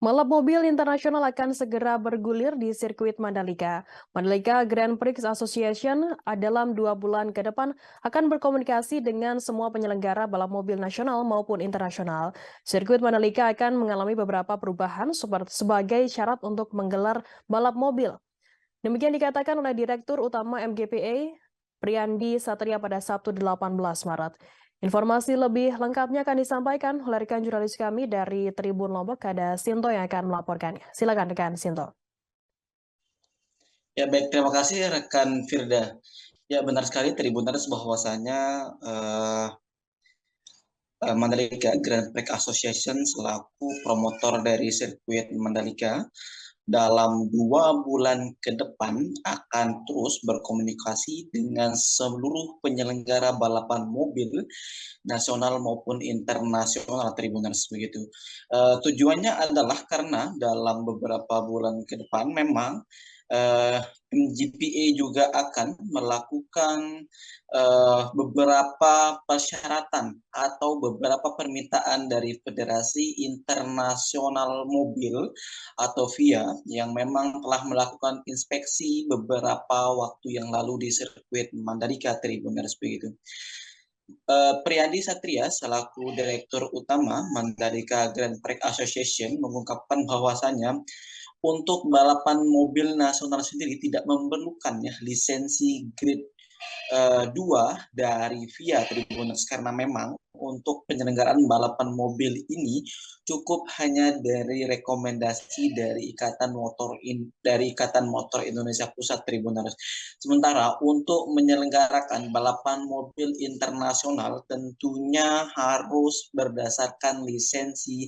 Balap mobil internasional akan segera bergulir di sirkuit Mandalika. Mandalika Grand Prix Association dalam 2 bulan ke depan akan berkomunikasi dengan semua penyelenggara balap mobil nasional maupun internasional. Sirkuit Mandalika akan mengalami beberapa perubahan sebagai syarat untuk menggelar balap mobil. Demikian dikatakan oleh Direktur Utama MGPA, Priyandi Satria pada Sabtu 18 Maret. Informasi lebih lengkapnya akan disampaikan oleh rekan jurnalis kami dari Tribun Lombok, ada Sinto yang akan melaporkannya. Silakan rekan Sinto. Ya baik, terima kasih rekan Firda. Ya benar sekali Tribuners bahwasanya Mandalika Grand Prix Association selaku promotor dari sirkuit Mandalika dalam 2 bulan ke depan akan terus berkomunikasi dengan seluruh penyelenggara balapan mobil nasional maupun internasional Tribuners begitu. Tujuannya adalah karena dalam beberapa bulan ke depan memang MGPA juga akan melakukan beberapa persyaratan atau beberapa permintaan dari Federasi Internasional Mobil atau FIA yang memang telah melakukan inspeksi beberapa waktu yang lalu di sirkuit Mandalika Tribuners begitu. Priyandi Satria selaku Direktur Utama Mandalika Grand Prix Association mengungkapkan bahwasanya untuk balapan mobil nasional sendiri tidak memerlukan ya lisensi grade 2 dari FIA Tribuners karena memang untuk penyelenggaraan balapan mobil ini cukup hanya dari rekomendasi dari Ikatan Motor Indonesia Pusat Tribuners. Sementara untuk menyelenggarakan balapan mobil internasional tentunya harus berdasarkan lisensi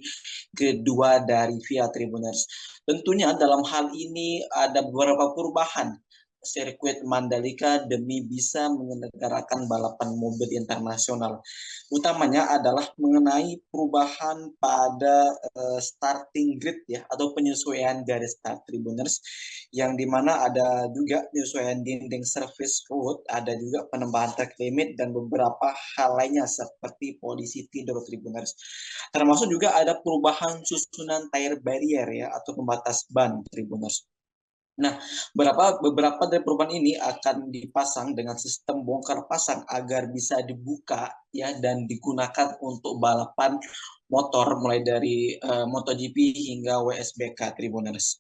kedua dari FIA Tribuners. Tentunya dalam hal ini ada beberapa perubahan sirkuit Mandalika demi bisa menyelenggarakan balapan mobil internasional. Utamanya adalah mengenai perubahan pada starting grid ya atau penyesuaian garis start Tribuners yang dimana ada juga penyesuaian dinding surface road, ada juga penambahan track limit dan beberapa hal lainnya seperti polisi tidur Tribuners. Termasuk juga ada perubahan susunan tire barrier ya atau pembatas ban Tribuners. Nah, beberapa dari perubahan ini akan dipasang dengan sistem bongkar pasang agar bisa dibuka ya dan digunakan untuk balapan motor mulai dari MotoGP hingga WSBK Tribuners.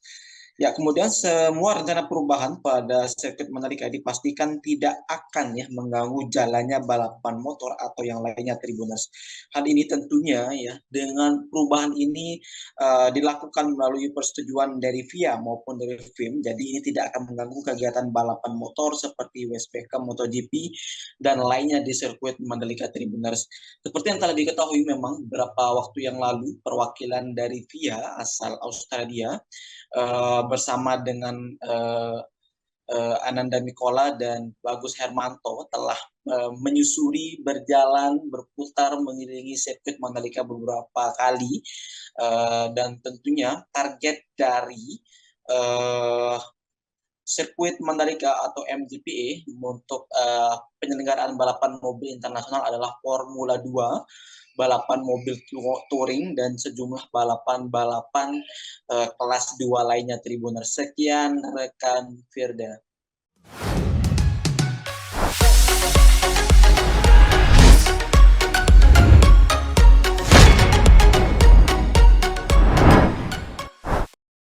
Ya, kemudian semua rencana perubahan pada sirkuit Mandalika dipastikan tidak akan ya mengganggu jalannya balapan motor atau yang lainnya Tribuners. Hal ini tentunya ya dengan perubahan ini dilakukan melalui persetujuan dari FIA maupun dari FIM. Jadi ini tidak akan mengganggu kegiatan balapan motor seperti WSBK, MotoGP dan lainnya di sirkuit Mandalika Tribuners. Seperti yang telah diketahui memang beberapa waktu yang lalu perwakilan dari FIA asal Australia bersama dengan Ananda Mikola dan Bagus Hermanto telah menyusuri, berjalan, berputar mengelilingi sirkuit Mandalika beberapa kali dan tentunya target dari sirkuit Mandalika atau MGPA untuk penyelenggaraan balapan mobil internasional adalah Formula 2, balapan mobil touring dan sejumlah balapan-balapan kelas 2 lainnya Tribuners. Sekian rekan Firda.